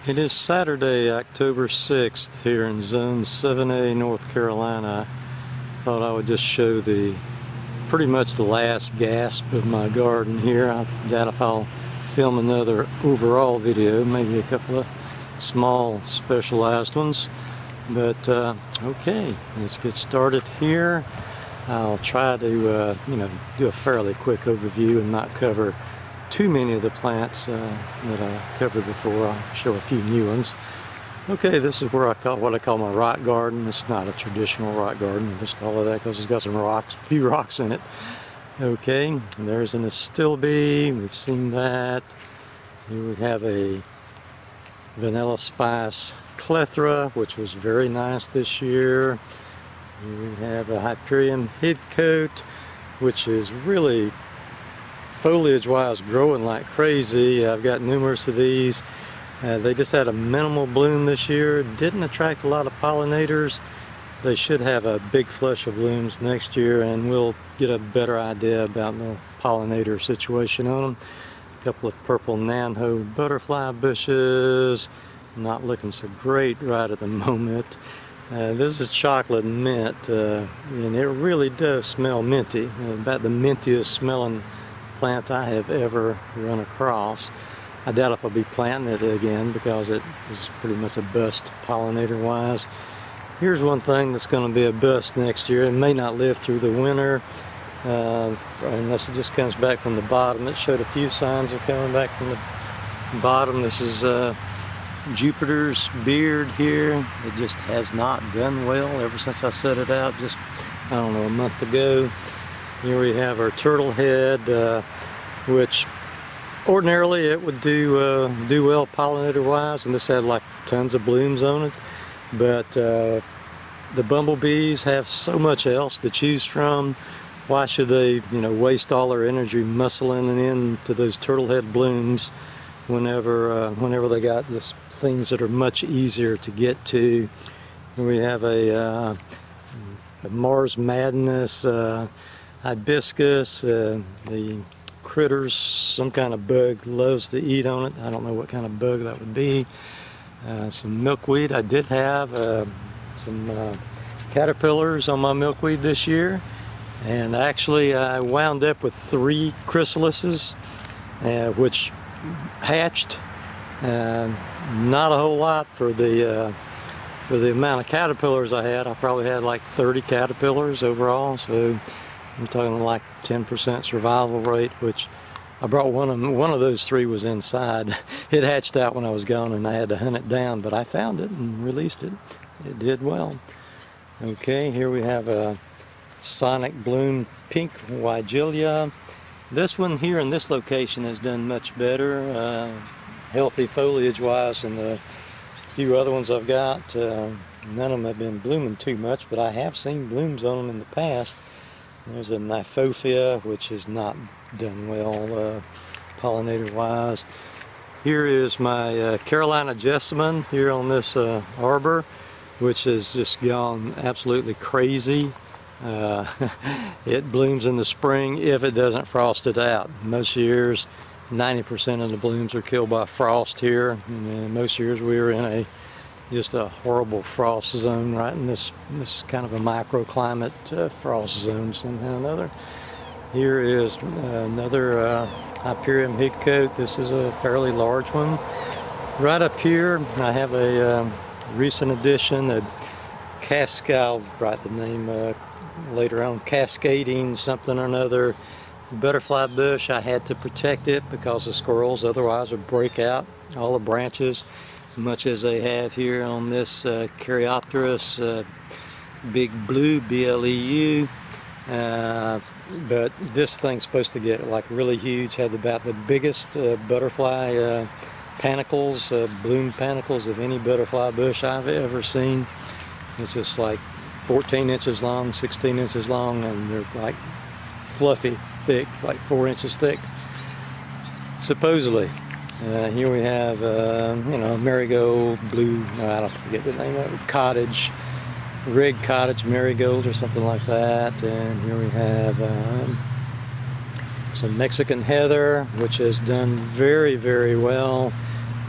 It is Saturday, October 6th here in Zone 7A, North Carolina. I thought I would just show pretty much the last gasp of my garden here. I doubt if I'll film another overall video, maybe a couple of small specialized ones. But okay, let's get started here. I'll try to do a fairly quick overview and not cover too many of the plants that I covered before. I'll show a few new ones. Okay, this is where what I call my rock garden. It's not a traditional rock garden. I just call it that because it's got some rocks, a few rocks in it. Okay, and there's an astilbe. We've seen that. Here we have a vanilla spice clethra, which was very nice this year. Here we have a Hyperion headcoat, which is really foliage-wise growing like crazy. I've got numerous of these. They just had a minimal bloom this year. Didn't attract a lot of pollinators. They should have a big flush of blooms next year, and we'll get a better idea about the pollinator situation on them. A couple of purple nanho butterfly bushes. Not looking so great right at the moment. This is chocolate mint, and it really does smell minty. About the mintiest smelling plant I have ever run across. I doubt if I'll be planting it again because it is pretty much a bust pollinator wise. Here's one thing that's going to be a bust next year. It may not live through the winter unless it just comes back from the bottom. It showed a few signs of coming back from the bottom. This is Jupiter's beard here. It just has not done well ever since I set it out just, I don't know, a month ago. Here we have our turtle head, which ordinarily it would do well pollinator wise, and this had like tons of blooms on it. But the bumblebees have so much else to choose from. Why should they, waste all their energy muscling into those turtle head blooms whenever they got just things that are much easier to get to? We have a Mars Madness hibiscus. The critters, some kind of bug loves to eat on it. I don't know what kind of bug that would be. Some milkweed. I did have some caterpillars on my milkweed this year, and actually I wound up with 3 chrysalises, which hatched. Not a whole lot for the amount of caterpillars I had. I probably had like 30 caterpillars overall, so I'm talking like 10% survival rate, which I brought one of those 3 was inside. It hatched out when I was gone and I had to hunt it down, but I found it and released it. It did well. Okay, here we have a Sonic Bloom Pink Weigelia. This one here in this location has done much better, healthy foliage wise, and the few other ones I've got, none of them have been blooming too much, but I have seen blooms on them in the past. There's a Nyphophia, which has not done well pollinator wise. Here is my Carolina jessamine here on this arbor, which has just gone absolutely crazy. It blooms in the spring if it doesn't frost it out. Most years 90% of the blooms are killed by frost here, and most years we are in just a horrible frost zone, right in this kind of a microclimate frost zone somehow or another. Here is another Hyperion headcoat. This is a fairly large one. Right up here I have a recent addition, a I'll write the name later on, Cascading something or another butterfly bush. I had to protect it because the squirrels otherwise would break out all the branches, much as they have here on this Caryopteris big blue, BLEU. But this thing's supposed to get like really huge, have about the biggest butterfly panicles, bloom panicles of any butterfly bush I've ever seen. It's just like 14 inches long, 16 inches long, and they're like fluffy thick, like 4 inches thick, supposedly. Here we have, marigold, blue, I don't forget the name of it, cottage, red cottage marigold or something like that. And here we have some Mexican heather, which has done very, very well.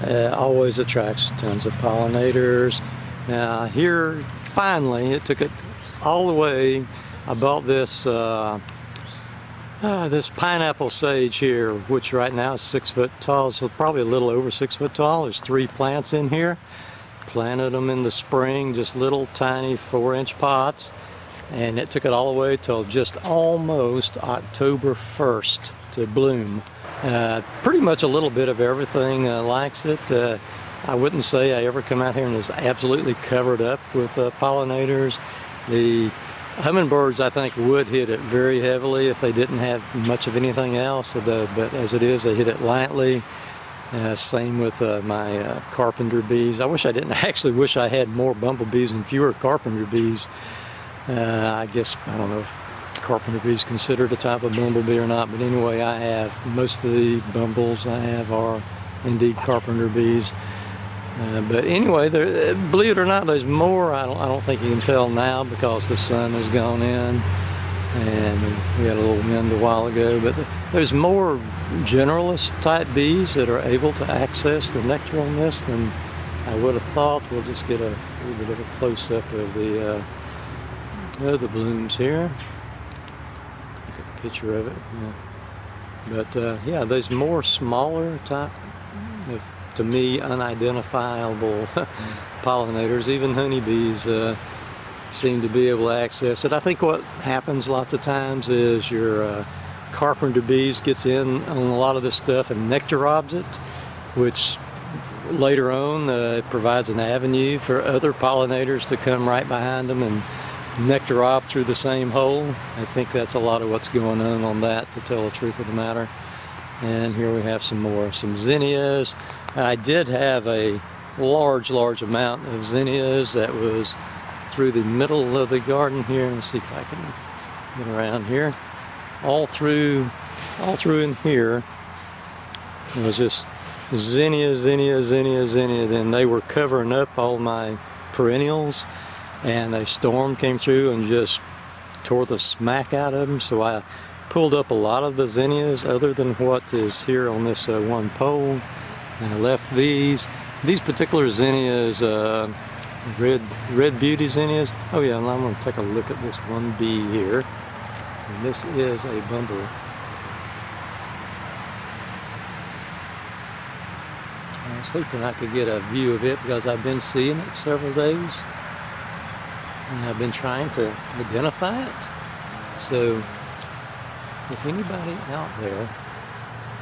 always attracts tons of pollinators. Now here, finally, it took it all the way. I bought this this pineapple sage here, which right now is 6 foot tall, so probably a little over 6 foot tall. There's 3 plants in here. Planted them in the spring, just little tiny 4-inch pots, and it took it all the way till just almost October 1st to bloom. Pretty much a little bit of everything likes it. I wouldn't say I ever come out here and it's absolutely covered up with pollinators. The hummingbirds, I think, would hit it very heavily if they didn't have much of anything else, but as it is, they hit it lightly. Same with my carpenter bees. I wish I didn't. I actually wish I had more bumblebees and fewer carpenter bees. I guess, I don't know if carpenter bees considered a type of bumblebee or not, but anyway, I have most of the bumbles I have are indeed carpenter bees. But anyway, believe it or not, there's more. I don't think you can tell now because the sun has gone in and we had a little wind a while ago, but there's more generalist type bees that are able to access the nectar on this than I would have thought. We'll just get a little bit of a close-up of the blooms here. Take a picture of it. Yeah. But yeah, there's more smaller type of, to me, unidentifiable pollinators. Even honeybees seem to be able to access it. I think what happens lots of times is your carpenter bees gets in on a lot of this stuff and nectar robs it, which later on it provides an avenue for other pollinators to come right behind them and nectar rob through the same hole. I think that's a lot of what's going on that, to tell the truth of the matter. And here we have some more, some zinnias. I did have a large amount of zinnias that was through the middle of the garden here. Let's see if I can get around here. All through in here, it was just zinnia, and they were covering up all my perennials, and a storm came through and just tore the smack out of them. So I pulled up a lot of the zinnias other than what is here on this one pole, and I left these particular zinnias, red beauty zinnias. Oh yeah, and I'm going to take a look at this one bee here, and this is a bumble. I was hoping I could get a view of it because I've been seeing it several days and I've been trying to identify it. So if anybody out there,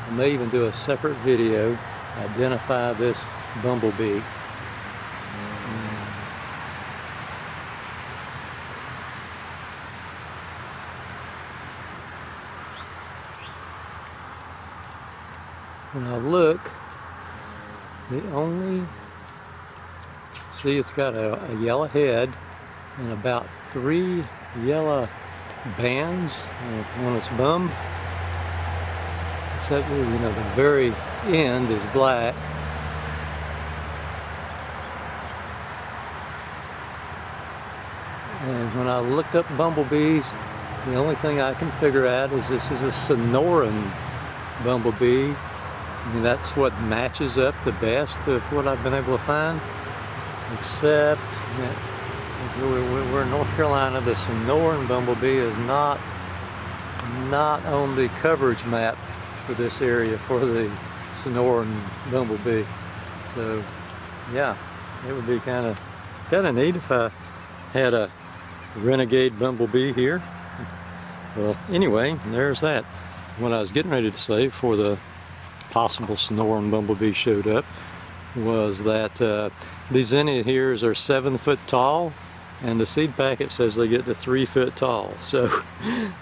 I may even do a separate video, identify this bumblebee. When I look, see, it's got a yellow head and about 3 yellow bands on its bum. Except, you know, the very end is black. And when I looked up bumblebees, the only thing I can figure out is this is a Sonoran bumblebee. I mean, that's what matches up the best of what I've been able to find. Except that we're in North Carolina, the Sonoran bumblebee is not on the coverage map for this area for the Sonoran bumblebee. So yeah, it would be kind of neat if I had a renegade bumblebee here. Well, anyway, there's that. What I was getting ready to say before the possible Sonoran bumblebee showed up was that these zinnia here are 7 foot tall, and the seed packet says they get to 3 foot tall. So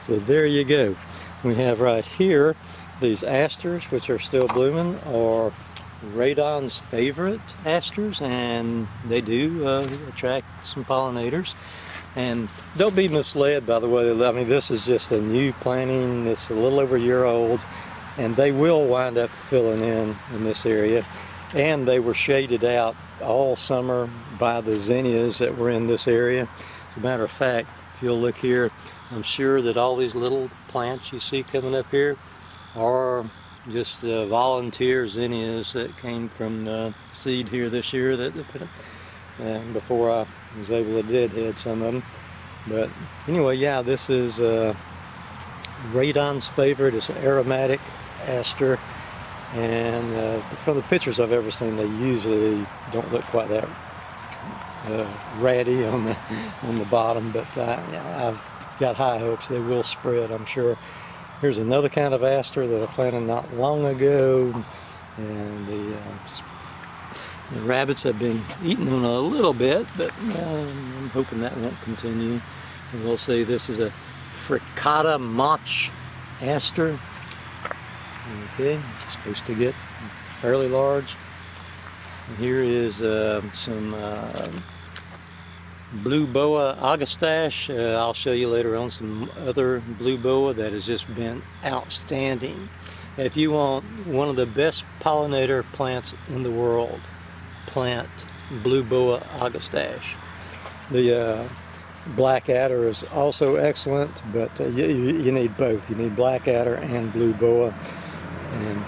there you go. We have right here these asters, which are still blooming, are radon's favorite asters, and they do attract some pollinators. And don't be misled, by the way. I mean, this is just a new planting. It's a little over a year old, and they will wind up filling in this area. And they were shaded out all summer by the zinnias that were in this area. As a matter of fact, if you'll look here, I'm sure that all these little plants you see coming up here are just volunteer zinnias that came from seed here this year that they put up. And before I was able to deadhead some of them. But anyway, yeah, this is Radon's favorite. It's an aromatic aster, and from the pictures I've ever seen, they usually don't look quite that ratty on the bottom. But I've got high hopes they will spread, I'm sure. Here's another kind of aster that I planted not long ago, and the rabbits have been eating them a little bit, but I'm hoping that won't continue. And we'll see. This is a Frittata Mach aster. Okay, supposed to get fairly large. And here is some blue boa agastache. I'll show you later on some other blue boa that has just been outstanding. If you want one of the best pollinator plants in the world, plant blue boa agastache. The black adder is also excellent, but you need both. You need black adder and blue boa. And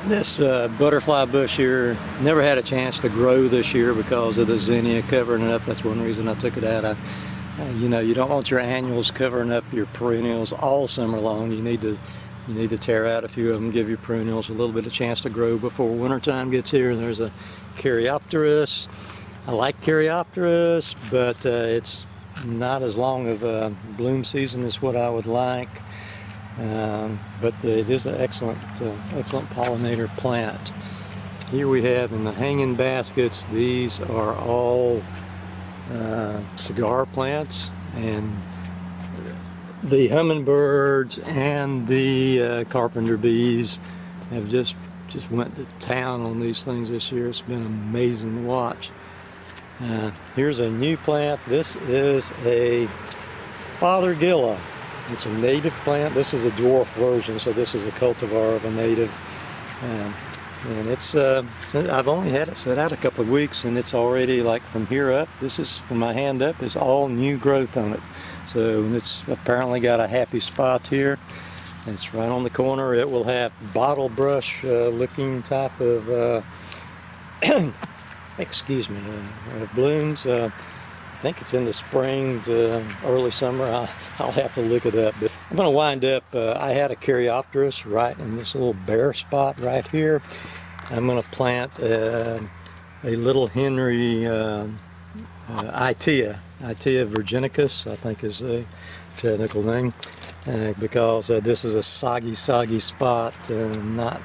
this butterfly bush here never had a chance to grow this year because of the zinnia covering it up. That's one reason I took it out. You know, you don't want your annuals covering up your perennials all summer long. You need to tear out a few of them, give your perennials a little bit of chance to grow before wintertime gets here. There's a Caryopteris. I like Caryopteris, but it's not as long of a bloom season as what I would like. But it is an excellent pollinator plant. Here we have in the hanging baskets, these are all cigar plants, and the hummingbirds and the carpenter bees have just went to town on these things this year. It's been amazing to watch. Here's a new plant. This is a Fothergilla. It's a native plant. This is a dwarf version, so this is a cultivar of a native. And it's I've only had it set out a couple of weeks, and it's already, like, from here up, this is from my hand up, is all new growth on it. So it's apparently got a happy spot here. It's right on the corner. It will have bottle brush looking type of excuse me, blooms. I think it's in the spring to early summer. I'll have to look it up. But I'm going to wind up. I had a Caryopteris right in this little bare spot right here. I'm going to plant a little Henry Itea virginicus, I think is the technical name, because this is a soggy spot, not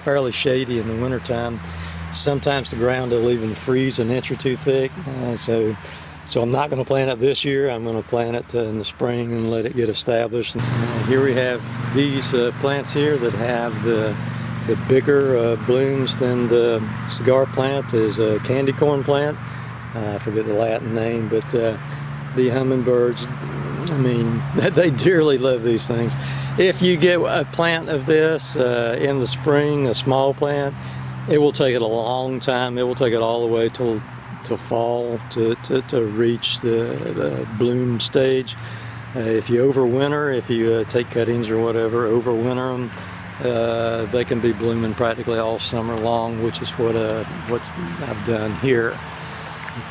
fairly shady in the wintertime. Sometimes the ground will even freeze an inch or two thick, so I'm not going to plant it this year. I'm going to plant it in the spring and let it get established. Here we have these plants here that have the bigger blooms than the cigar plant. Is a candy corn plant. I forget the Latin name, but the hummingbirds, I mean, they dearly love these things. If you get a plant of this in the spring, a small plant, it will take it a long time. It will take it all the way till fall to reach the bloom stage. If you overwinter, if you take cuttings or whatever, overwinter them, they can be blooming practically all summer long, which is what I've done here.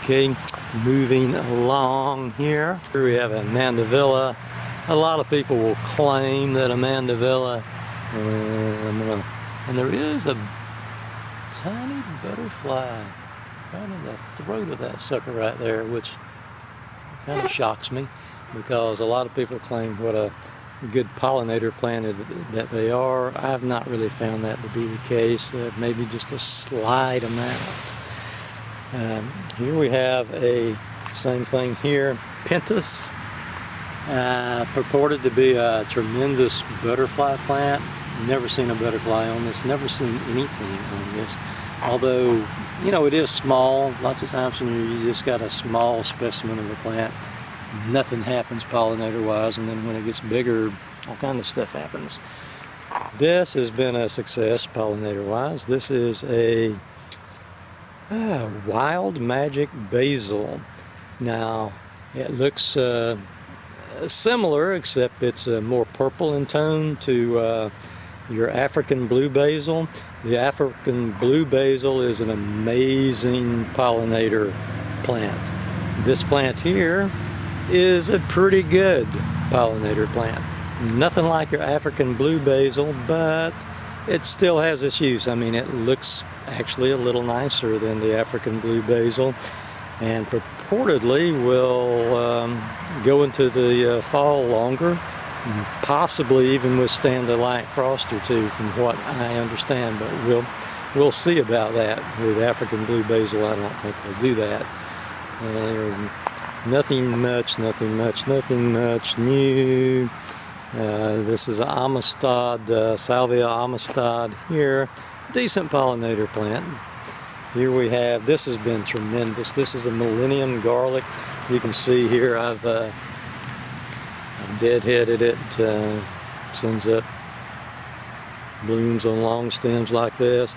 Okay, moving along here. Here we have a mandevilla. A lot of people will claim that a mandevilla, and there is a tiny butterfly right in the throat of that sucker right there, which kind of shocks me, because a lot of people claim what a good pollinator plant that they are. I've not really found that to be the case. Maybe just a slight amount. Here we have a same thing here, Pentas, purported to be a tremendous butterfly plant. Never seen a butterfly on this, never seen anything on this. Although, you know, it is small. Lots of times when you just got a small specimen of a plant, nothing happens pollinator-wise, and then when it gets bigger, all kinds of stuff happens. This has been a success pollinator-wise. This is a wild magic basil. Now, it looks similar, except it's more purple in tone to your African blue basil. The African blue basil is an amazing pollinator plant. This plant here is a pretty good pollinator plant. Nothing like your African blue basil, but it still has its use. I mean, it looks actually a little nicer than the African blue basil, and purportedly will go into the fall longer, possibly even withstand a light frost or two, from what I understand. But we'll see about that. With African blue basil, I don't think we'll do that. Nothing much new. This is Amistad, Salvia Amistad here. Decent pollinator plant. Here we have, this has been tremendous. This is a millennium garlic. You can see here I've deadheaded it. Sends up blooms on long stems like this.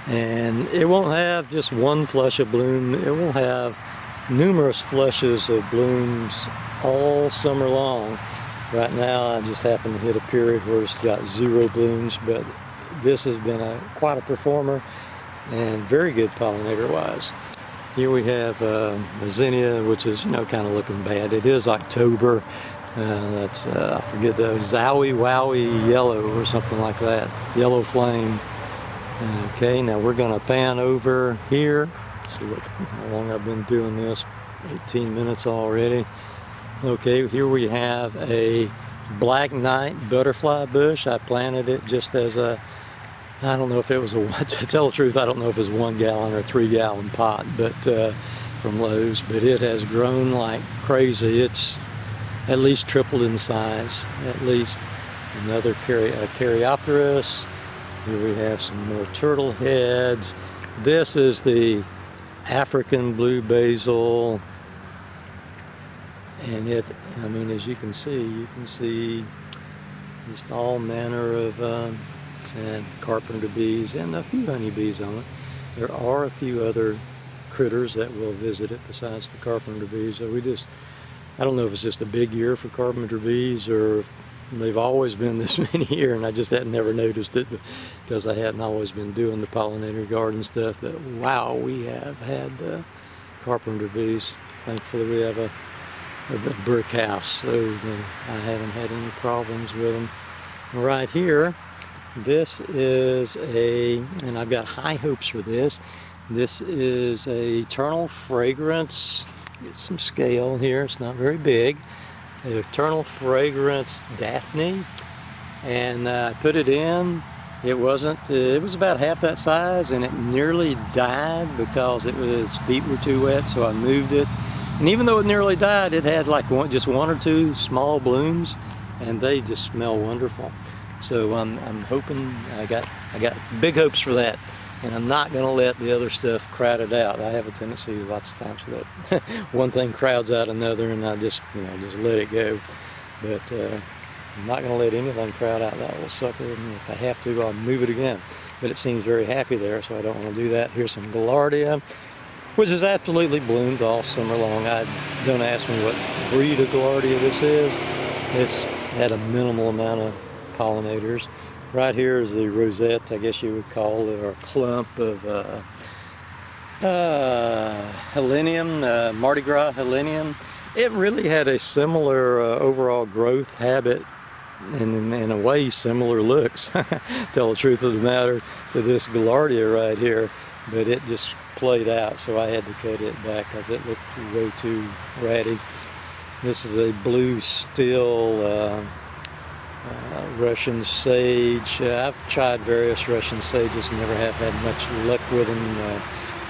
And it won't have just one flush of bloom. It will have numerous flushes of blooms all summer long. Right now I just happen to hit a period where it's got 0 blooms, but this has been quite a performer and very good pollinator wise. Here we have zinnia, which is, kind of looking bad. It is October. That's I forget, the Zowie Wowie yellow or something like that. Yellow flame. Okay, now we're going to pan over here. See how long I've been doing this. 18 minutes already. Okay, here we have a black knight butterfly bush. I planted it just as a, I don't know if it was to tell the truth, I don't know if it was 1 gallon or 3 gallon pot, but from Lowe's. But it has grown like crazy. It's at least tripled in size, at least. Another Caryopteris. Here we have some more turtle heads. This is the African blue basil, and as you can see just all manner of and carpenter bees and a few honeybees on it. There are a few other critters that will visit it besides the carpenter bees. So I don't know if it's just a big year for carpenter bees, or they've always been this many here and I just had never noticed it because I hadn't always been doing the pollinator garden stuff. But wow, we have had carpenter bees. Thankfully we have a brick house, so I haven't had any problems with them. Right here, this is and I've got high hopes for this. This is a Eternal Fragrance. Get some scale here, it's not very big. Eternal Fragrance Daphne, and I put it in. It was about half that size, and it nearly died because its feet were too wet, so I moved it. And even though it nearly died, it had like just 1 or 2 small blooms, and they just smell wonderful. So I'm hoping, I got big hopes for that, and I'm not going to let the other stuff crowd it out. I have a tendency lots of times to let one thing crowds out another, and I just let it go. But I'm not going to let anything crowd out that little sucker, and if I have to, I'll move it again. But it seems very happy there, so I don't want to do that. Here's some Gaillardia, which is absolutely bloomed all summer long. Don't ask me what breed of Gaillardia this is. It's had a minimal amount of pollinators. Right here is the rosette, I guess you would call it, or a clump of Helenium, Mardi Gras Helenium. It really had a similar overall growth habit, and in a way similar looks, tell the truth of the matter, to this Gaillardia right here. But it just played out, so I had to cut it back because it looked way too ratty. This is a blue steel Russian sage. I've tried various Russian sages, never have had much luck with them.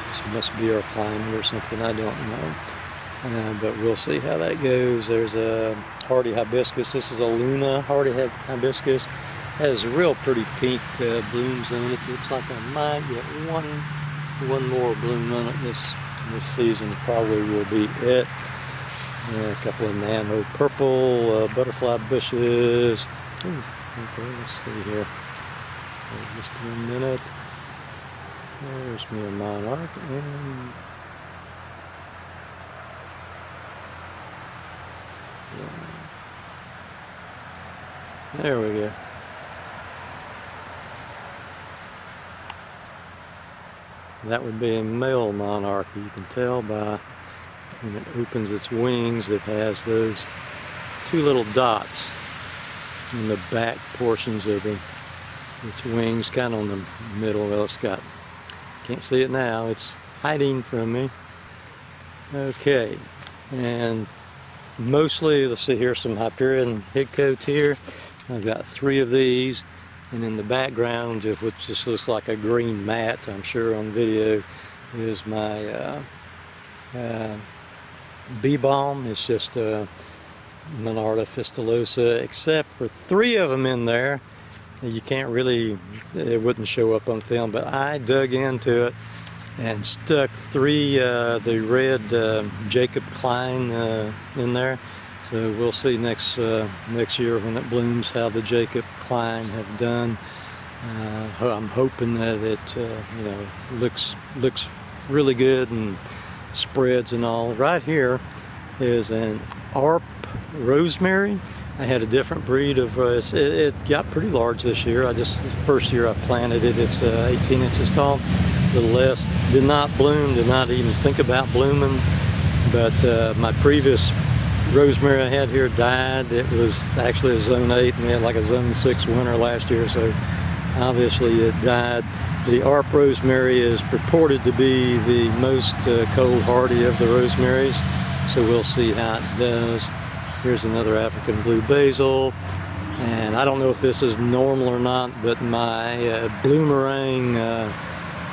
This must be our climate or something, I don't know. But we'll see how that goes. There's a hardy hibiscus. This is a Luna hardy hibiscus. Has real pretty pink blooms on it. Looks like I might get one more bloom on it this season. Probably will be it. A couple of nano purple butterfly bushes. Ooh, okay, let's see here. Just a minute. There's me a monarch, and there we go. That would be a male monarch. You can tell by when it opens its wings, it has those two little dots in the back portions of its wings, kind of on the middle. Well, it's got, can't see it now, it's hiding from me. Okay, and mostly, let's see here, some Hyperion higcote here. I've got 3 of these, and in the background, which just looks like a green mat, I'm sure on video, is my bee balm. It's just Monarda fistulosa, except for 3 of them in there. You can't really, it wouldn't show up on film, but I dug into it and stuck 3 the red Jacob Klein in there. So we'll see next year when it blooms how the Jacob Klein have done. I'm hoping that it you know, looks really good and spreads and all. Right here is an ARP rosemary. I had a different breed of, it got pretty large this year. The first year I planted it, it's 18 inches tall, a little less. Did not bloom, did not even think about blooming, but my previous rosemary I had here died. It was actually a zone 8 and we had like a zone 6 winter last year, so obviously it died. The ARP rosemary is purported to be the most cold hardy of the rosemaries, so we'll see how it does. Here's another African blue basil, and I don't know if this is normal or not, but my bloomerang,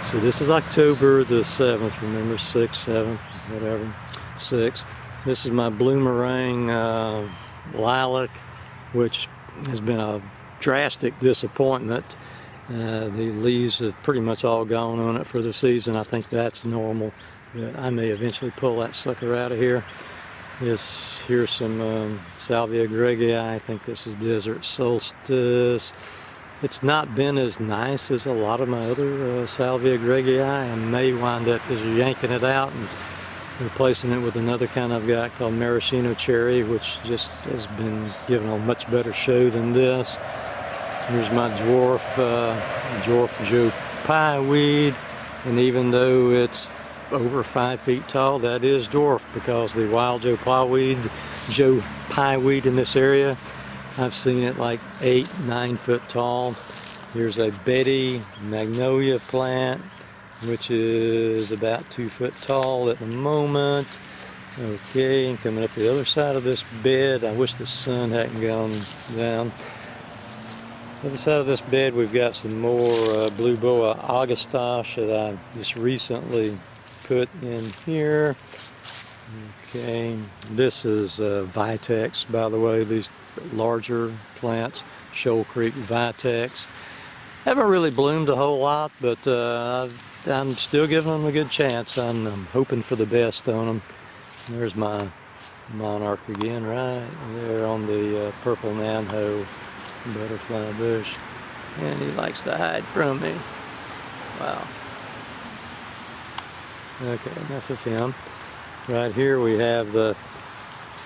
so this is October the 7th, remember, 6th, 7th, whatever, 6th. This is my bloomerang lilac, which has been a drastic disappointment. The leaves have pretty much all gone on it for the season. I think that's normal, but I may eventually pull that sucker out of here. Here's some Salvia Greggii. I think this is Desert Solstice. It's not been as nice as a lot of my other Salvia Greggii. I may wind up just yanking it out and replacing it with another kind I've got called Maraschino Cherry, which just has been given a much better show than this. Here's my dwarf Joe Pie weed, and even though it's over 5 feet tall, that is dwarf, because the wild Joe Pie weed in this area, I've seen it like 8-9 foot tall. Here's a Betty magnolia plant, which is about 2 foot tall at the moment. Okay, and coming up the other side of this bed, I wish the sun hadn't gone down. The other side of this bed, we've got some more Blue Boa Augustache that I just recently put in here. Okay, this is Vitex, by the way, these larger plants, Shoal Creek Vitex. Haven't really bloomed a whole lot, but I'm still giving them a good chance. I'm hoping for the best on them. There's my monarch again, right there on the purple Nanho butterfly bush, and he likes to hide from me. Wow. Okay, enough of him. Right here we have the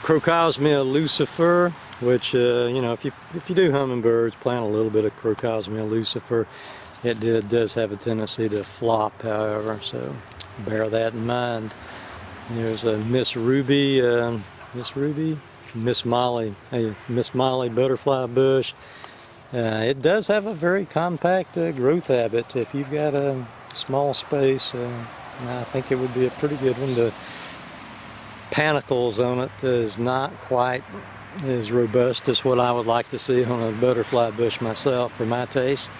Crocosmia lucifer, which you know, if you do hummingbirds, plant a little bit of Crocosmia lucifer. It does have a tendency to flop, however, so bear that in mind. There's a Miss Molly butterfly bush. It does have a very compact growth habit. If you've got a small space, I think it would be a pretty good one. The panicles on it is not quite as robust as what I would like to see on a butterfly bush myself, for my taste.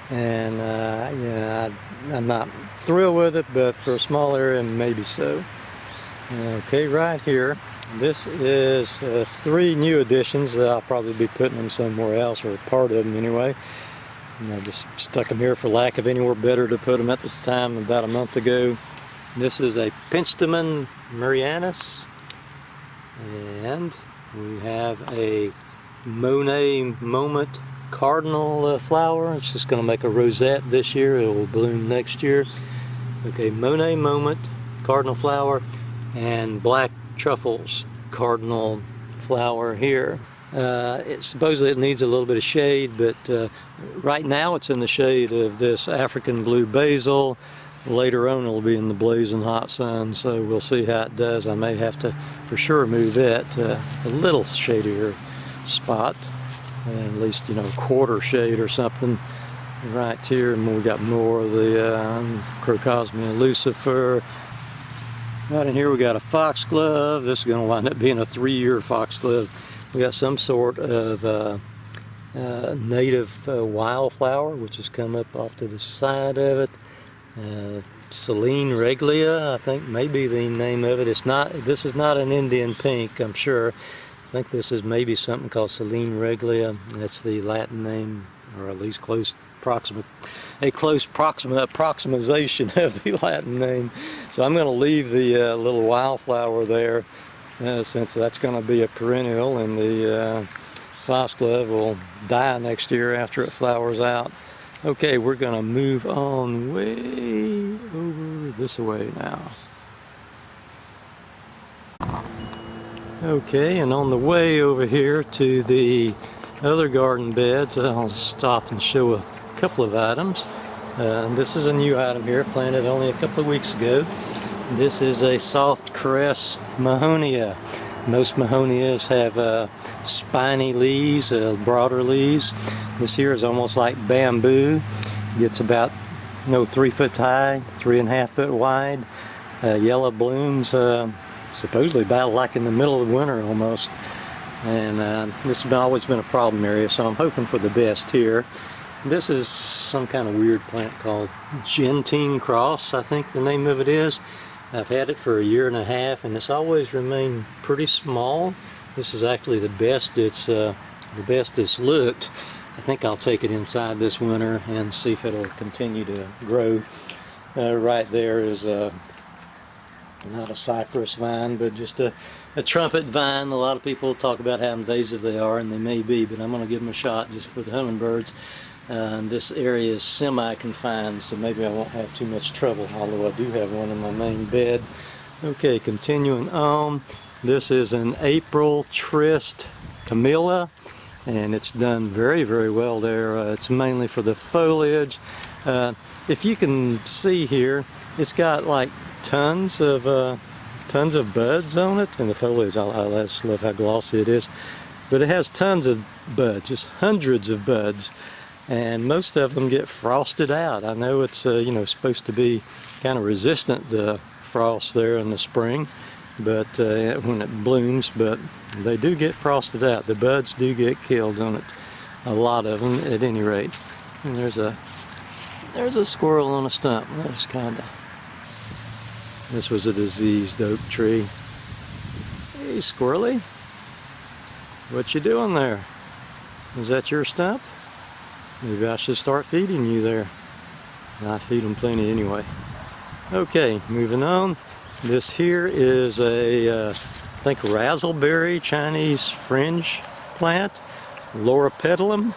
And yeah, I'm not thrilled with it, but for a small area, maybe so. Okay, right here, this is 3 new additions that I'll probably be putting them somewhere else, or part of them anyway. And I just stuck them here for lack of anywhere better to put them at the time, about a month ago. This is a Penstemon Marianus, and we have a Monet Moment cardinal flower. It's just going to make a rosette this year. It will bloom next year. Okay, Monet Moment cardinal flower, and Black Truffles cardinal flower here. Supposedly it needs a little bit of shade, but right now it's in the shade of this African blue basil, Later on it'll be in the blazing hot sun, so we'll see how it does. I may have to for sure move it to a little shadier spot, and at least, you know, quarter shade or something right here. And we got more of the Crocosmia lucifer. Right in here we got a foxglove. This is going to wind up being a 3-year foxglove. We got some sort of native wildflower which has come up off to the side of it. Selene reglia, I think, may be the name of it. It's not. This is not an Indian pink, I'm sure. I think this is maybe something called Selene reglia. That's the Latin name, or at least close approximation of the Latin name. So I'm going to leave the little wildflower there, since that's going to be a perennial, and the foxglove will die next year after it flowers out. Okay, we're going to move on way over this way now. Okay, and on the way over here to the other garden beds, I'll stop and show a couple of items. This is a new item here, planted only a couple of weeks ago. This is a soft caress mahonia. Most mahonias have spiny leaves, broader leaves. This here is almost like bamboo. It's about 3 foot high, 3.5 foot wide. Yellow blooms, supposedly about like in the middle of winter almost. And this has always been a problem area, so I'm hoping for the best here. This is some kind of weird plant called Gentine cross, I think the name of it is. I've had it for 1.5 years, and it's always remained pretty small. This is actually the best it's looked. I think I'll take it inside this winter and see if it'll continue to grow. Right there is not a cypress vine, but just a trumpet vine. A lot of people talk about how invasive they are, and they may be, but I'm going to give them a shot just for the hummingbirds. This area is semi-confined, so maybe I won't have too much trouble, although I do have one in my main bed. Okay, continuing on. This is an April Tryst Camellia, and it's done very, very well there. It's mainly for the foliage. If you can see here, it's got like tons of buds on it, and the foliage, I just love how glossy it is. But it has tons of buds, just hundreds of buds. And most of them get frosted out. I know it's supposed to be kind of resistant to frost there in the spring, but when it blooms, but they do get frosted out. The buds do get killed on it, a lot of them at any rate. And there's a squirrel on a stump. That's this was a diseased oak tree. Hey, squirrely, what you doing there? Is that your stump? Maybe I should start feeding you there. I feed them plenty anyway. Okay, moving on. This here is a, I think, razzleberry Chinese fringe plant, Loropetalum.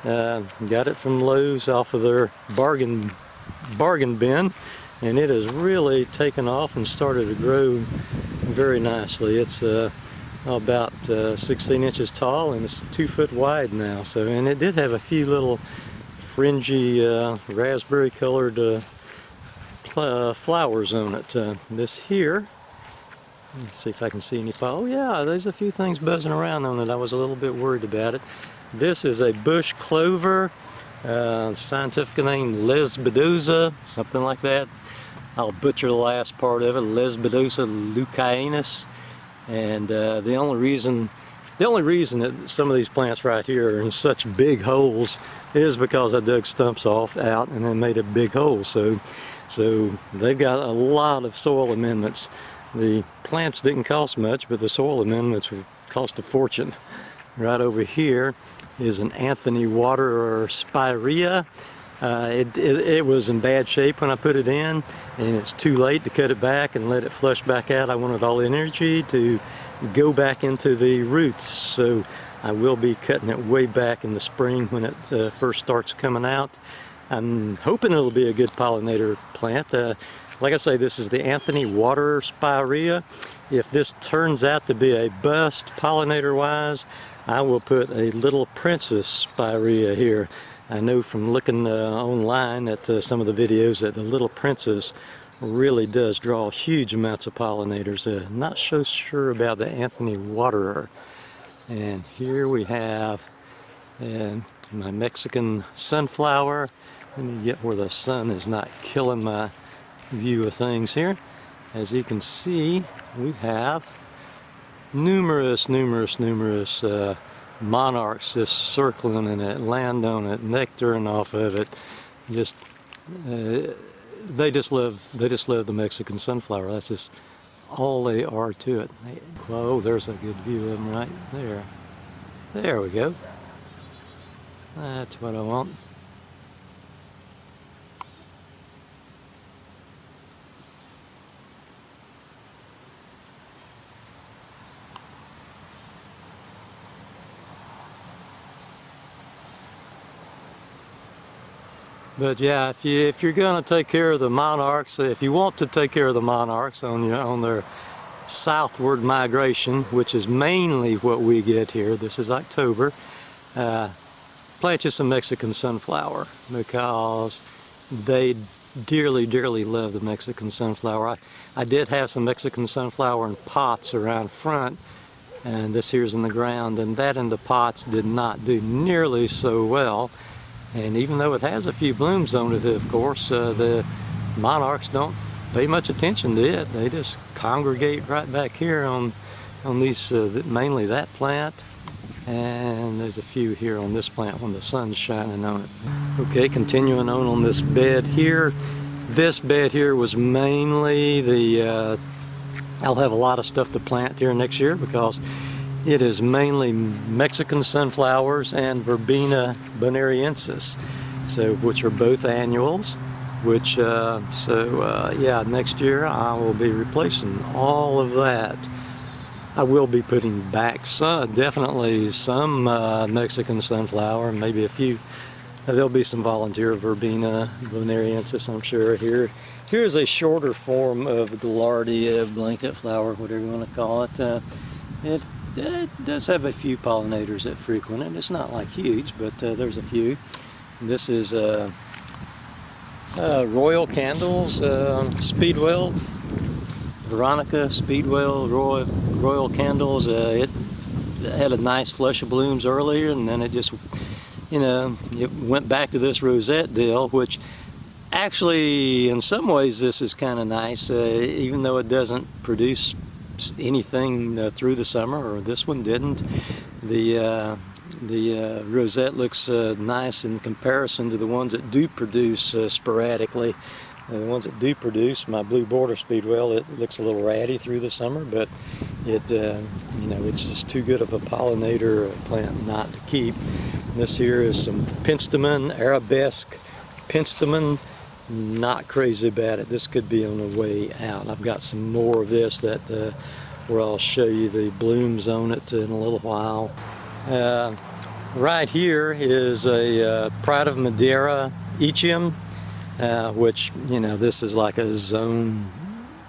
Got it from Lowe's off of their bargain bin, and it has really taken off and started to grow very nicely. It's about 16 inches tall, and it's 2 foot wide now. So, and it did have a few little fringy raspberry colored flowers on it. This here, let's see if I can see any. Oh yeah, there's a few things buzzing around on it. I was a little bit worried about it. This is a bush clover, scientific name Lesbidosa, something like that. I'll butcher the last part of it, Lesbidosa leucaenus. And the only reason that some of these plants right here are in such big holes is because I dug stumps out and then made a big hole. So they've got a lot of soil amendments. The plants didn't cost much, but the soil amendments would cost a fortune. Right over here is an Anthony water spirea. It was in bad shape when I put it in, and it's too late to cut it back and let it flush back out. I wanted all the energy to go back into the roots, so I will be cutting it way back in the spring when it first starts coming out. I'm hoping it'll be a good pollinator plant. Like I say, this is the Anthony water spirea. If this turns out to be a bust pollinator wise, I will put a little princess spirea here. I know from looking online at some of the videos that the Little Princess really does draw huge amounts of pollinators. Not so sure about the Anthony Waterer. And here we have my Mexican sunflower. Let me get where the sun is not killing my view of things here. As you can see, we have numerous monarchs just circling in it, land on it, nectaring off of it. Just they just love the Mexican sunflower. That's just all they are to it. Whoa, there's a good view of them right there. There we go. That's what I want. But yeah, if you're going to take care of the monarchs, if you want to take care of the monarchs on their southward migration, which is mainly what we get here, this is October, plant you some Mexican sunflower, because they dearly love the Mexican sunflower. I did have some Mexican sunflower in pots around front, and this here's in the ground, and that in the pots did not do nearly so well. And even though it has a few blooms on it, of course, the monarchs don't pay much attention to it. They just congregate right back here on these, mainly that plant. And there's a few here on this plant when the sun's shining on it. Okay, continuing on this bed here. This bed here was mainly the, I'll have a lot of stuff to plant here next year, because it is mainly Mexican sunflowers and Verbena bonariensis, which are both annuals. Yeah, next year I will be replacing all of that. I will be putting back definitely some Mexican sunflower, maybe a few. There'll be some volunteer Verbena bonariensis, I'm sure. Here's a shorter form of Gaillardia blanket flower, whatever you want to call it. It does have a few pollinators that frequent it. It's not like huge, but there's a few. This is Royal Candles, Speedwell, Veronica, Speedwell, Royal Candles. It had a nice flush of blooms earlier, and then it just, it went back to this rosette deal, which actually, in some ways, this is kind of nice, even though it doesn't produce anything through the summer, or this one didn't. The rosette looks nice in comparison to the ones that do produce sporadically. The ones that do produce, my blue border speedwell, it looks a little ratty through the summer, but it's just too good of a pollinator plant not to keep. This here is some penstemon, arabesque penstemon. Not crazy about it. This could be on the way out. I've got some more of this where I'll show you the blooms on it in a little while. Right here is a Pride of Madeira Echium, which, this is like a zone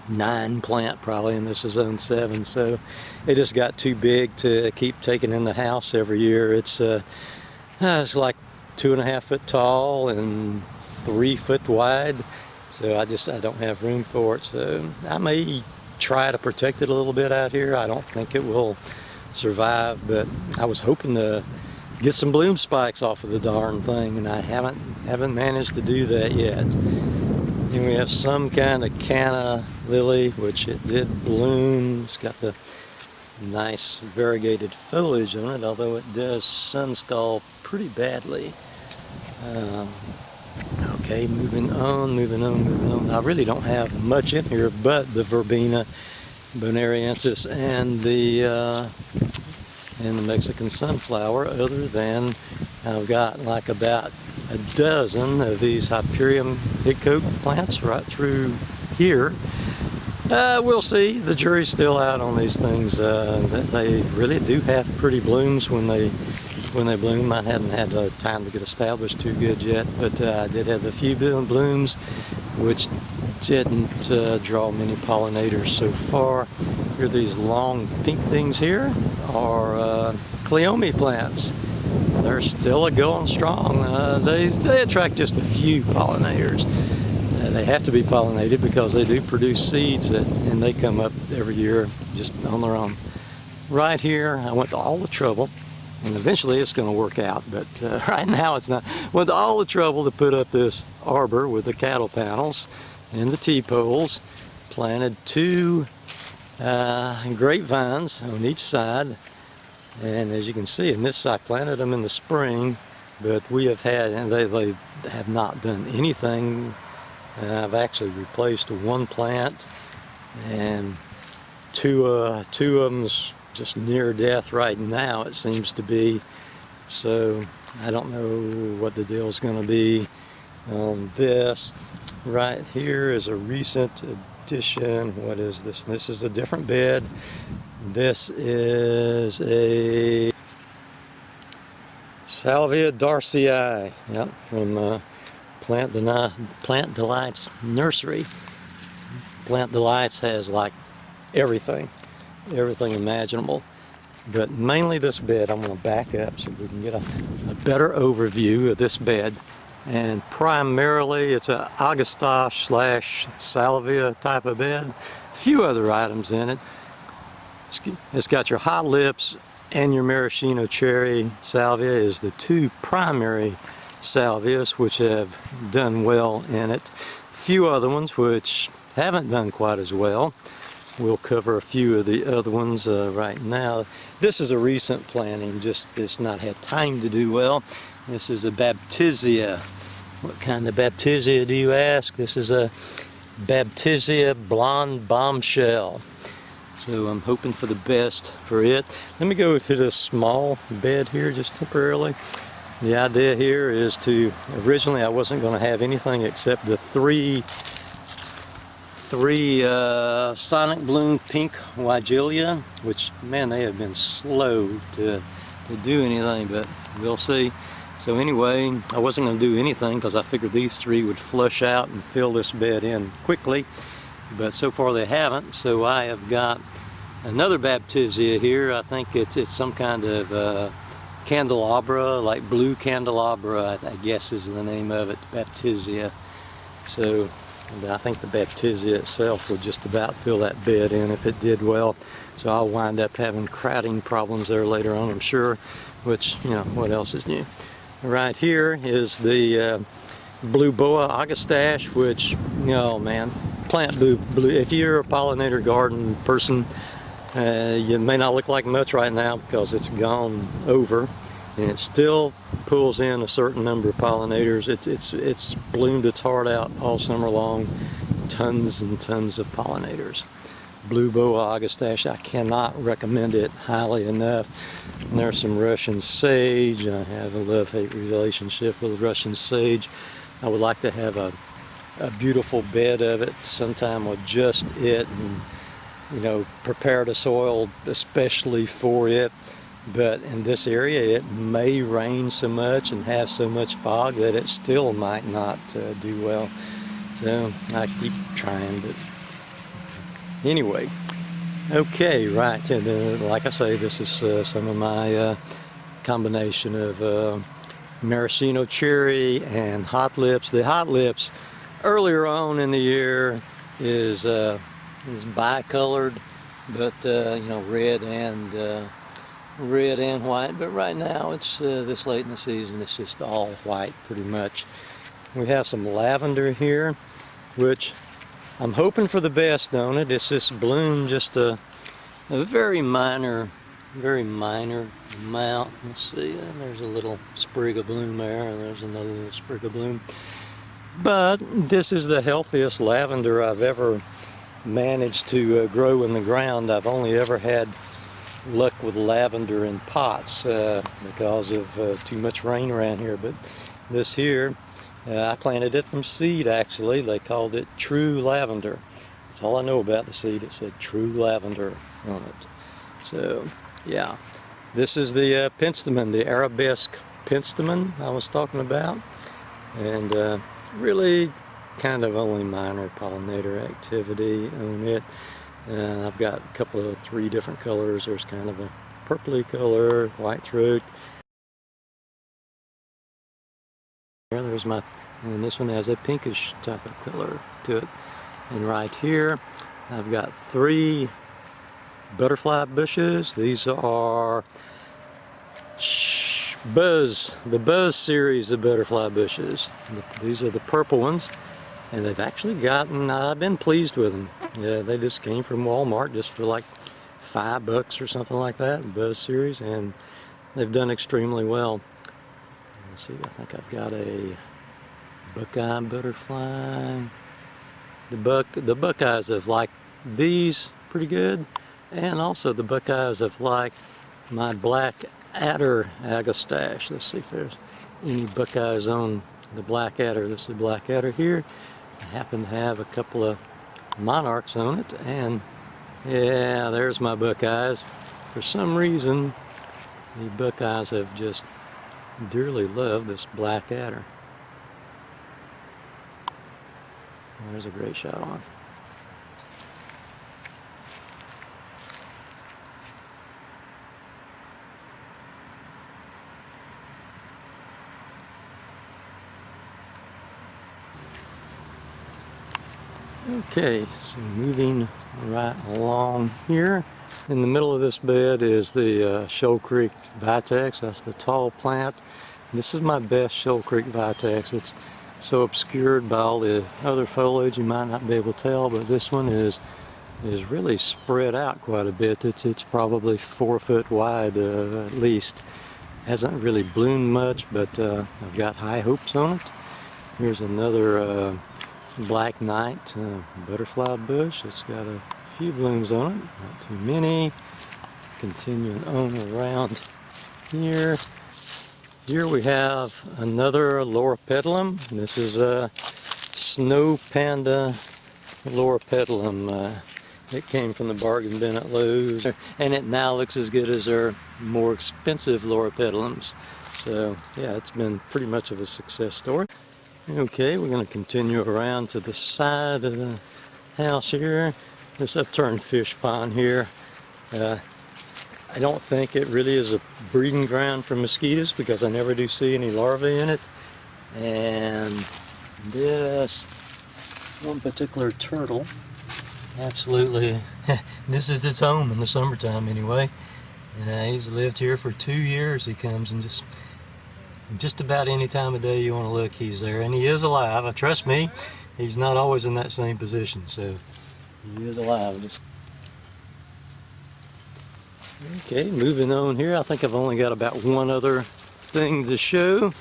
9 plant probably, and this is zone 7, so it just got too big to keep taking in the house every year. It's like 2.5 foot tall and 3 foot wide, so I don't have room for it. So I may try to protect it a little bit out here. I don't think it will survive, but I was hoping to get some bloom spikes off of the darn thing, and I haven't managed to do that yet. Then we have some kind of canna lily, which it did bloom. It's got the nice variegated foliage on it, although it does sun scald pretty badly. Okay, moving on. I really don't have much in here but the Verbena bonariensis and the Mexican sunflower, other than I've got like about a dozen of these Hyperium hiccope plants right through here. We'll see. The jury's still out on these things. They really do have pretty blooms when they bloom. I hadn't had time to get established too good yet, but I did have a few blooms, which didn't draw many pollinators so far. Here, these long pink things here are Cleome plants. they're still going strong. They attract just a few pollinators. They have to be pollinated because they do produce seeds and they come up every year just on their own. Right here, I went to all the trouble, and eventually it's going to work out, but right now it's not. Went to all the trouble to put up this arbor with the cattle panels and the T-poles, planted 2 grapevines on each side, and as you can see in this I planted them in the spring, but we have had, and they have not done anything. I've actually replaced 1 plant, and two of them's just near death right now, it seems to be. So I don't know what the deal is going to be on this. Right here is a recent addition. What is this? This is a different bed. This is a Salvia darcii, yep, from Plant Delights Nursery. Plant Delights has like everything imaginable, but mainly this bed. I'm going to back up so we can get a better overview of this bed. And primarily it's a Agastache / Salvia type of bed. A few other items in it. It's got your hot lips and your maraschino cherry salvia is the 2 primary salvias which have done well in it. A few other ones which haven't done quite as well. We'll cover a few of the other ones right now. This is a recent planting, just it's not had time to do well. This is a Baptisia. What kind of Baptisia do you ask? This is a Baptisia blonde bombshell. So I'm hoping for the best for it. Let me go to this small bed here just temporarily. The idea here is to, originally I wasn't going to have anything except the three Sonic Bloom pink Weigelia, which, man, they have been slow to do anything, but we'll see. So anyway, I wasn't going to do anything because I figured these 3 would flush out and fill this bed in quickly, but so far they haven't. So I have got another Baptisia here. I think it's some kind of candelabra, like blue candelabra, I guess is the name of it, Baptisia. So I think the Baptisia itself would just about fill that bed in if it did well. So I'll wind up having crowding problems there later on, I'm sure, which, you know, what else is new? Right here is the blue boa Agastache, which, oh man, plant blue. If you're a pollinator garden person, you may not look like much right now because it's gone over, and it still pulls in a certain number of pollinators. It's bloomed its heart out all summer long, tons and tons of pollinators. Blue boa Agastache, I cannot recommend it highly enough. And there's some Russian sage. I have a love-hate relationship with Russian sage. I would like to have a beautiful bed of it sometime with just it, and, you know, prepare the soil especially for it. But in this area it may rain so much and have so much fog that it still might not do well. So I keep trying, but anyway. Okay, right, like I say, this is some of my combination of maraschino cherry and hot lips. The hot lips earlier on in the year is bicolored, but you know, red and white. But right now it's this late in the season, it's just all white pretty much. We have some lavender here, which I'm hoping for the best on it. It's just bloomed just a very minor amount. Let's see, there's a little sprig of bloom there, and there's another little sprig of bloom. But this is the healthiest lavender I've ever managed to grow in the ground. I've only ever had luck with lavender in pots because of too much rain around here. But this here, I planted it from seed actually. They called it True Lavender. That's all I know about the seed. It said True Lavender on it. So yeah, this is the penstemon, the arabesque penstemon I was talking about, and really kind of only minor pollinator activity on it. I've got a couple of 3 different colors. There's kind of a purpley color, white throat, there's my, and this one has a pinkish type of color to it. And right here, I've got 3 butterfly bushes. These are the Buzz series of butterfly bushes. These are the purple ones, and they've actually gotten, I've been pleased with them. Yeah, they just came from Walmart just for like $5 or something like that, the Buzz series, and they've done extremely well. Let's see, I think I've got a Buckeye butterfly. The Buckeyes have liked these pretty good, and also the Buckeyes have liked my black adder agastache. Let's see if there's any Buckeyes on the black adder. This is black adder here. I happen to have a couple of monarchs on it, and yeah, there's my Buckeyes. For some reason, the Buckeyes have just dearly loved this black adder. There's a great shot on. Okay, so moving right along here. In the middle of this bed is the Shoal Creek Vitex. That's the tall plant. This is my best Shoal Creek Vitex. It's so obscured by all the other foliage you might not be able to tell, but this one is really spread out quite a bit. It's probably 4 foot wide at least. Hasn't really bloomed much, but I've got high hopes on it. Here's another Black Knight butterfly bush. It's got a few blooms on it, not too many. Continuing on around here. Here we have another loropetalum. This is a snow panda loropetalum. It came from the bargain bin at Lowe's, and it now looks as good as our more expensive loropetalums. So yeah, it's been pretty much of a success story. Okay, we're going to continue around to the side of the house here. This upturned fish pond here. I don't think it really is a breeding ground for mosquitoes because I never do see any larvae in it. And this one particular turtle, absolutely, this is its home in the summertime anyway. He's lived here for 2 years. He comes and just about any time of day you want to look, he's there, and he is alive. Trust me, he's not always in that same position, so he is alive. Okay, moving on here. I think I've only got about one other thing to show.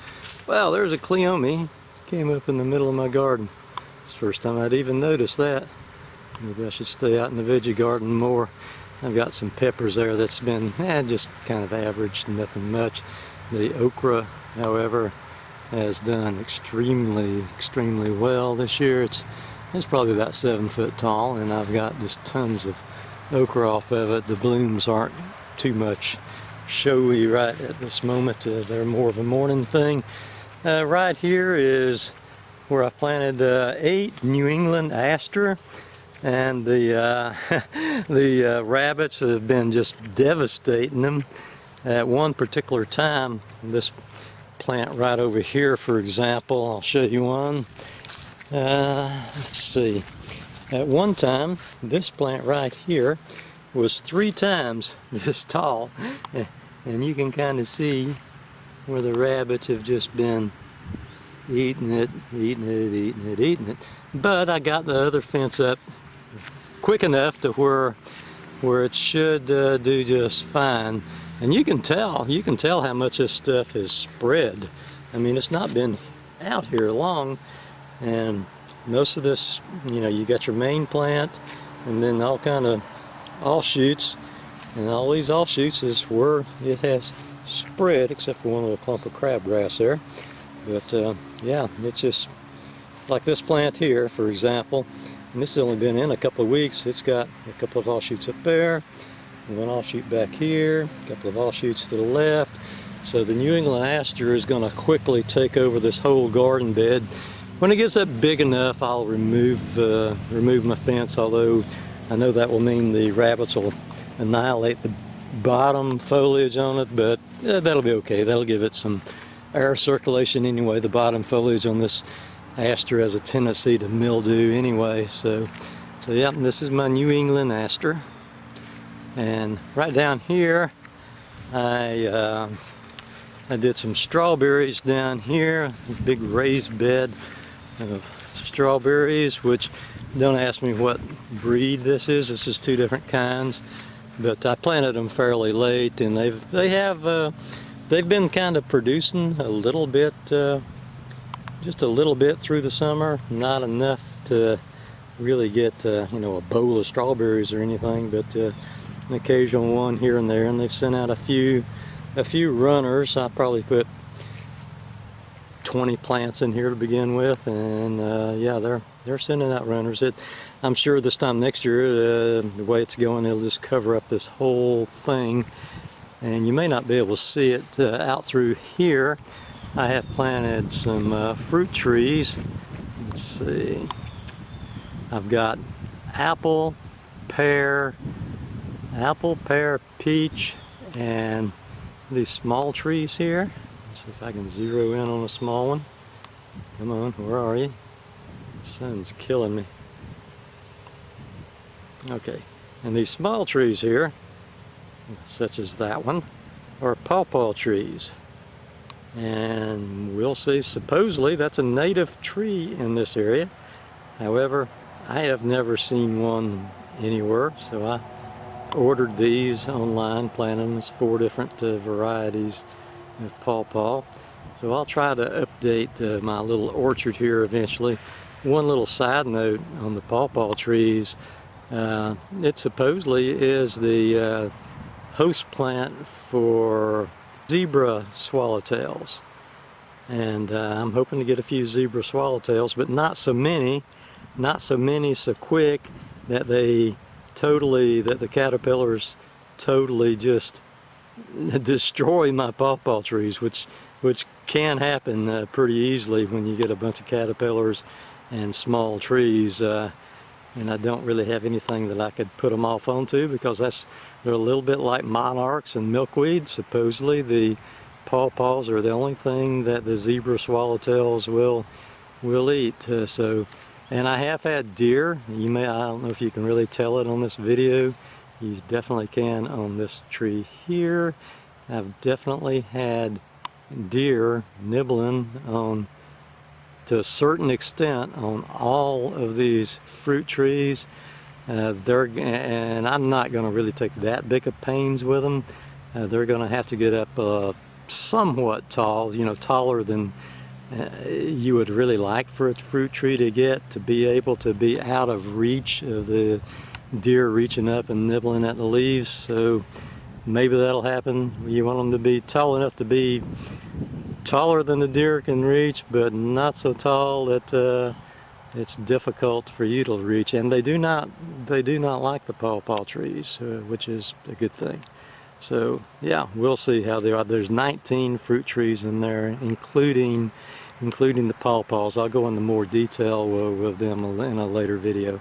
Wow, there's a cleome. Came up in the middle of my garden. It's the first time I'd even noticed that. Maybe I should stay out in the veggie garden more. I've got some peppers there that's been just kind of average, nothing much. The okra, however, has done extremely well this year. It's probably about 7 foot tall, and I've got just tons of okra off of it. The blooms aren't too much showy right at this moment. They're more of a morning thing. Right here is where I planted 8 New England aster, and the rabbits have been just devastating them. At one particular time, this plant right over here, for example, I'll show you one. Let's see. At one time, this plant right here was 3 times this tall, and you can kind of see where the rabbits have just been eating it. But I got the other fence up quick enough to where it should do just fine. And you can tell how much this stuff has spread. I mean, it's not been out here long, and most of this, you got your main plant, and then all kind of offshoots, and all these offshoots is where it has spread, except for one little clump of crabgrass there. But yeah, it's just like this plant here, for example, and this has only been in a couple of weeks. It's got a couple of offshoots up there, one offshoot back here, a couple of offshoots to the left. So the New England aster is going to quickly take over this whole garden bed. When it gets up big enough, I'll remove my fence, although I know that will mean the rabbits will annihilate the bottom foliage on it, but that'll be okay. That'll give it some air circulation anyway. The bottom foliage on this aster has a tendency to mildew anyway. So yeah, this is my New England aster. And right down here, I did some strawberries down here, a big raised bed of strawberries, which don't ask me what breed this is. This is two different kinds, but I planted them fairly late, and they've been kind of producing a little bit, just a little bit through the summer, not enough to really get you know, a bowl of strawberries or anything, but an occasional one here and there. And they've sent out a few runners. I probably put 20 plants in here to begin with, and yeah, they're sending out runners. I'm sure this time next year, the way it's going, it'll just cover up this whole thing, and you may not be able to see it out through here. I have planted some fruit trees. Let's see. I've got apple, pear, peach, and these small trees here. Let's see if I can zero in on a small one. Come on, where are you? The sun's killing me. Okay, and these small trees here, such as that one, are pawpaw trees. And we'll see, supposedly that's a native tree in this area. However, I have never seen one anywhere, so I ordered these online, planted them as 4 different varieties of pawpaw. So I'll try to update my little orchard here eventually. One little side note on the pawpaw trees, it supposedly is the host plant for zebra swallowtails, and I'm hoping to get a few zebra swallowtails, but not so many so quick that the caterpillars totally just destroy my pawpaw trees, which can happen pretty easily when you get a bunch of caterpillars and small trees. And I don't really have anything that I could put them off onto, because they're a little bit like monarchs and milkweed. Supposedly the pawpaws are the only thing that the zebra swallowtails will eat. And I have had deer. I don't know if you can really tell it on this video. You definitely can on this tree here. I've definitely had deer nibbling on, to a certain extent, on all of these fruit trees. And I'm not going to really take that big of pains with them. They're going to have to get up somewhat tall, you know, taller than you would really like for a fruit tree to get, to be able to be out of reach of the deer reaching up and nibbling at the leaves. So maybe that'll happen. You want them to be tall enough to be taller than the deer can reach, but not so tall that it's difficult for you to reach. And they do not like the pawpaw trees, which is a good thing. So yeah, we'll see how they are. There's 19 fruit trees in there, including the pawpaws. I'll go into more detail with them in a later video.